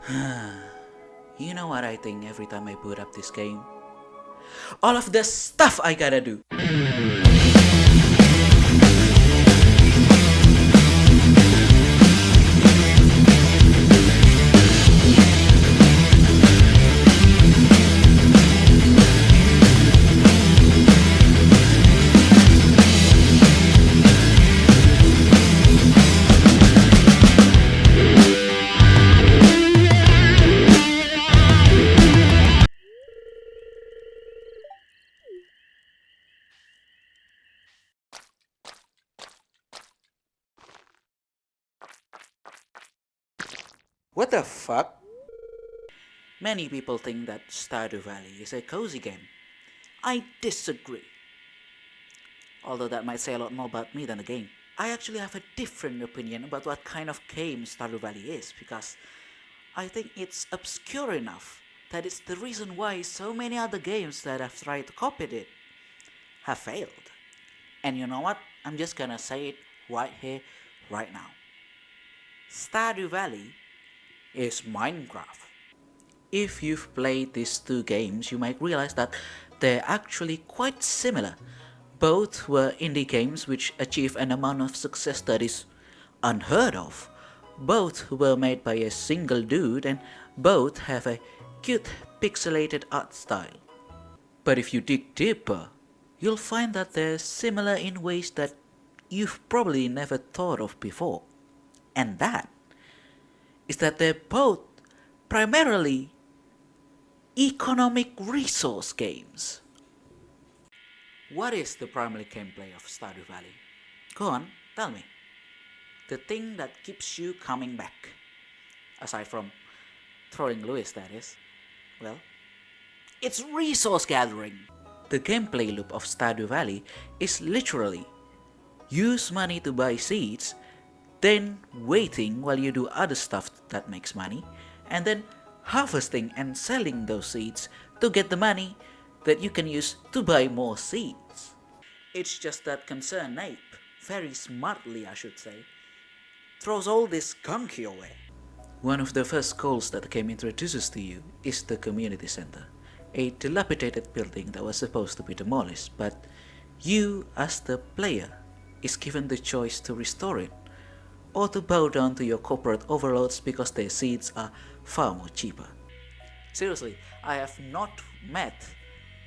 You know what I think every time I boot up this game? All of the stuff I gotta do. What the fuck? Many people think that Stardew Valley is a cozy game. I disagree. Although that might say a lot more about me than the game. I actually have a different opinion about what kind of game Stardew Valley is because I think it's obscure enough that it's the reason why so many other games that have tried to copy it have failed. And you know what? I'm just gonna say it right here, right now. Stardew Valley is Minecraft. If you've played these two games, you might realize that they're actually quite similar. Both were indie games which achieved an amount of success that is unheard of. Both were made by a single dude and both have a cute pixelated art style. But if you dig deeper, you'll find that they're similar in ways that you've probably never thought of before. And that is that they're both primarily economic resource games. What is the primary gameplay of Stardew Valley? Go on, tell me. The thing that keeps you coming back. Aside from throwing Lewis, that is. Well, it's resource gathering. The gameplay loop of Stardew Valley is literally use money to buy seeds, then waiting while you do other stuff that makes money, and then harvesting and selling those seeds to get the money that you can use to buy more seeds. It's just that concerned ape, very smartly I should say, throws all this gunk your way. One of the first goals that the game introduces to you is the community center, a dilapidated building that was supposed to be demolished, but you as the player is given the choice to restore it or to bow down to your corporate overlords because their seeds are far more cheaper. Seriously, I have not met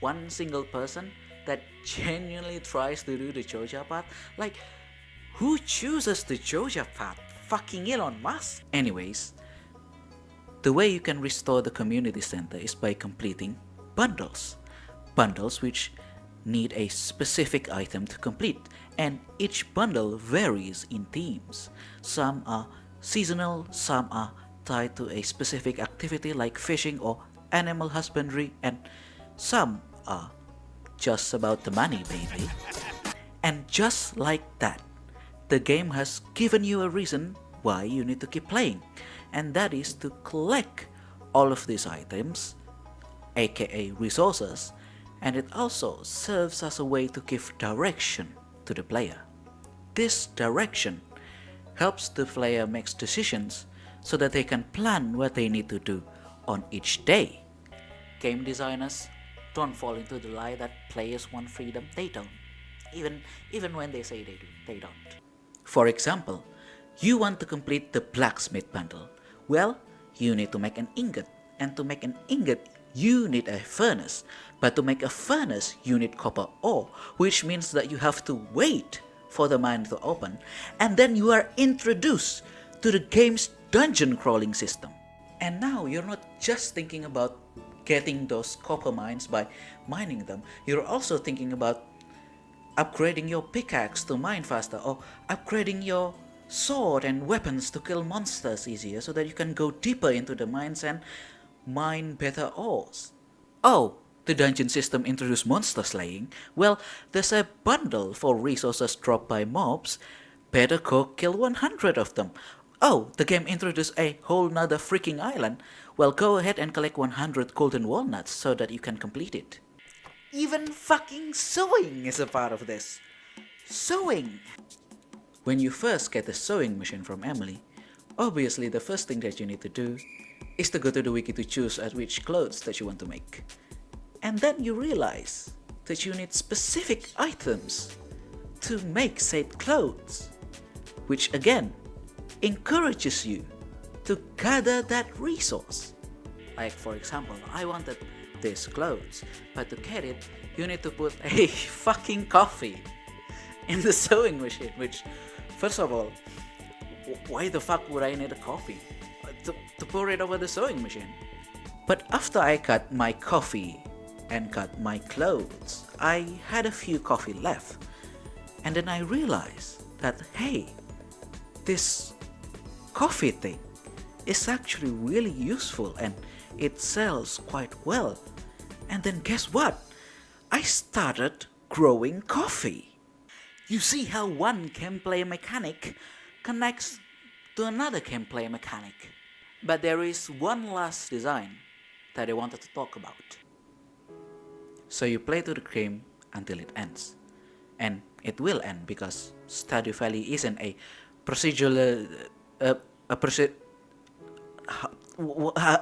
one single person that genuinely tries to do the Joja path. Like, who chooses the Joja path? Fucking Elon Musk? Anyways, the way you can restore the community center is by completing bundles. Bundles which need a specific item to complete, and each bundle varies in themes. Some are seasonal, some are tied to a specific activity like fishing or animal husbandry, and some are just about the money, baby. And just like that, the game has given you a reason why you need to keep playing, and that is to collect all of these items, aka resources, and it also serves as a way to give direction to the player. This direction helps the player make decisions so that they can plan what they need to do on each day. Game designers don't fall into the lie that players want freedom. They don't. Even when they say they do, they don't. For example, you want to complete the blacksmith bundle. Well, you need to make an ingot, and to make an ingot, you need a furnace. But to make a furnace, you need copper ore, which means that you have to wait for the mine to open, and then you are introduced to the game's dungeon crawling system. And now you're not just thinking about getting those copper mines by mining them, you're also thinking about upgrading your pickaxe to mine faster, or upgrading your sword and weapons to kill monsters easier so that you can go deeper into the mines and mine better ores. Oh, the dungeon system introduced monster slaying? Well, there's a bundle for resources dropped by mobs. Better go kill 100 of them. Oh, the game introduced a whole nother freaking island. Well, go ahead and collect 100 golden walnuts so that you can complete it. Even fucking sewing is a part of this. Sewing! When you first get the sewing machine from Emily, obviously the first thing that you need to do is to go to the wiki to choose which clothes that you want to make. And then you realize that you need specific items to make said clothes, which again encourages you to gather that resource. Like for example, I wanted these clothes, but to get it, you need to put a fucking coffee in the sewing machine, which, first of all, why the fuck would I need a coffee? To pour it over the sewing machine. But after I cut my coffee and cut my clothes, I had a few coffee left. And then I realized that, hey, this coffee thing is actually really useful and it sells quite well. And then guess what? I started growing coffee. You see how one gameplay mechanic connects to another gameplay mechanic. But there is one last design that I wanted to talk about. So you play to the game until it ends. And it will end because Stardew Valley isn't a procedural...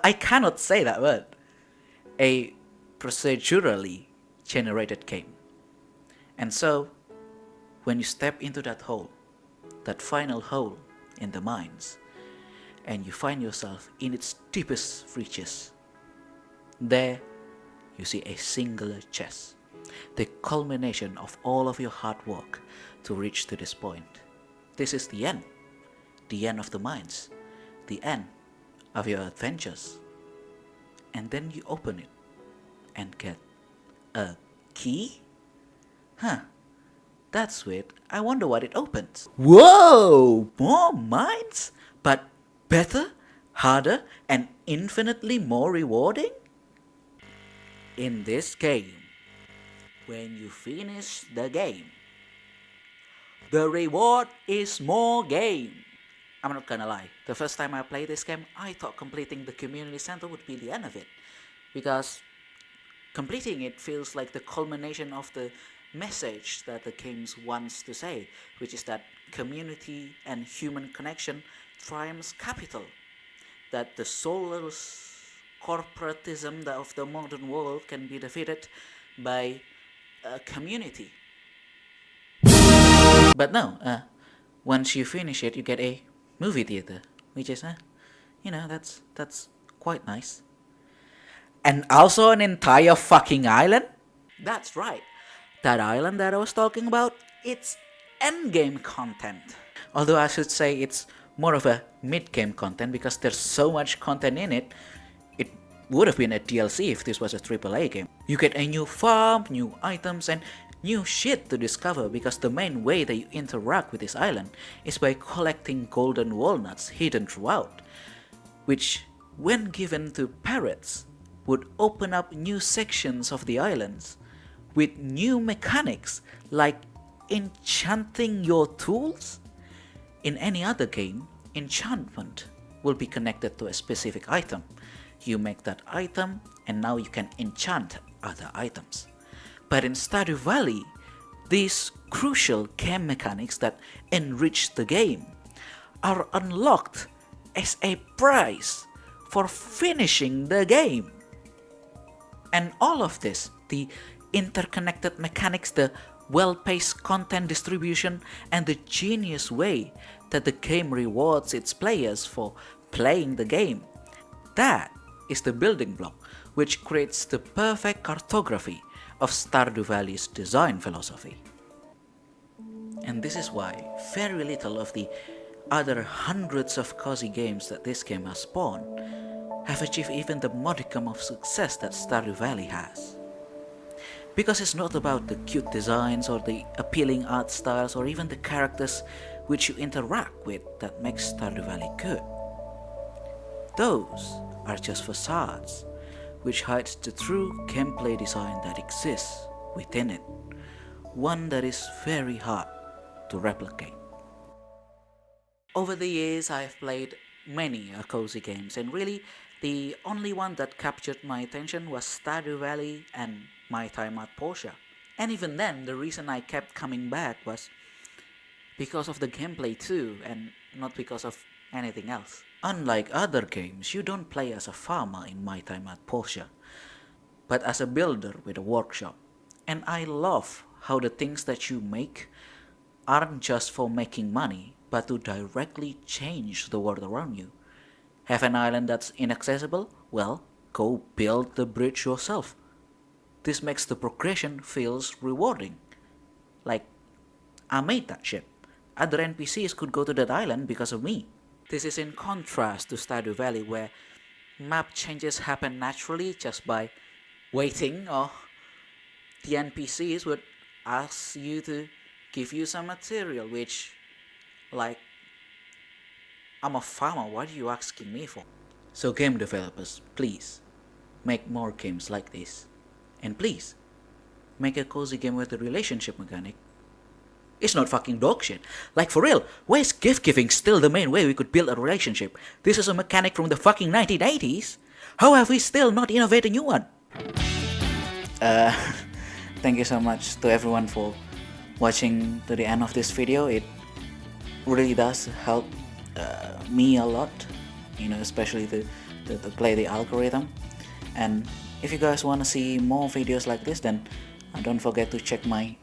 I cannot say that word. A procedurally generated game. And so, when you step into that hole, that final hole in the mines, and you find yourself in its deepest reaches, there you see a singular chest, the culmination of all of your hard work to reach to this point. This is the end of the mines, the end of your adventures. And then you open it and get a key? Huh, that's weird. I wonder what it opens. Whoa! More mines? But better, harder, and infinitely more rewarding? In this game, when you finish the game, the reward is more game. I'm not gonna lie, the first time I played this game, I thought completing the community center would be the end of it. Because completing it feels like the culmination of the message that the game wants to say, which is that community and human connection triumphs capital. That the soulless corporatism of the modern world can be defeated by community. But no, once you finish it, you get a movie theater, which is, that's quite nice. And also an entire fucking island? That's right. That island that I was talking about, it's endgame content. Although I should say it's more of a mid-game content because there's so much content in it. It would have been a DLC if this was a AAA game. You get a new farm, new items, and new shit to discover because the main way that you interact with this island is by collecting golden walnuts hidden throughout, which, when given to parrots, would open up new sections of the islands with new mechanics like enchanting your tools. In any other game, enchantment will be connected to a specific item. You make that item and now you can enchant other items. But in Stardew Valley, these crucial game mechanics that enrich the game are unlocked as a prize for finishing the game. And all of this, the interconnected mechanics, the well-paced content distribution, and the genius way that the game rewards its players for playing the game, that is the building block which creates the perfect cartography of Stardew Valley's design philosophy. And this is why very little of the other hundreds of cozy games that this game has spawned have achieved even the modicum of success that Stardew Valley has. Because it's not about the cute designs or the appealing art styles or even the characters which you interact with that makes Stardew Valley good. Those are just facades which hides the true gameplay design that exists within it, one that is very hard to replicate. Over the years I've played many cozy games, and really the only one that captured my attention was Stardew Valley and my time at Porsche. And even then, the reason I kept coming back was because of the gameplay too, and not because of anything else. Unlike other games, you don't play as a farmer in My Time at Portia, but as a builder with a workshop. And I love how the things that you make aren't just for making money, but to directly change the world around you. Have an island that's inaccessible? Well, go build the bridge yourself. This makes the progression feels rewarding. Like, I made that ship. Other NPCs could go to that island because of me. This is in contrast to Stardew Valley, where map changes happen naturally just by waiting, or the NPCs would ask you to give you some material, which, like, I'm a farmer, what are you asking me for? So, game developers, please make more games like this. And please, make a cozy game with a relationship mechanic. It's not fucking dog shit. Like, for real, why is gift giving still the main way we could build a relationship? This is a mechanic from the fucking 1980s. How have we still not innovated a new one? Uh, Thank you so much to everyone for watching to the end of this video. It really does help me a lot, especially to play the algorithm. And if you guys want to see more videos like this, then don't forget to check my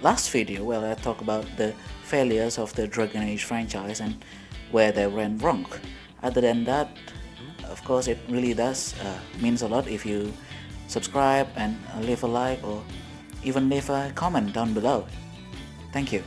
last video where I talk about the failures of the Dragon Age franchise and where they went wrong. Other than that, of course, it really does means a lot if you subscribe and leave a like or even leave a comment down below. Thank you.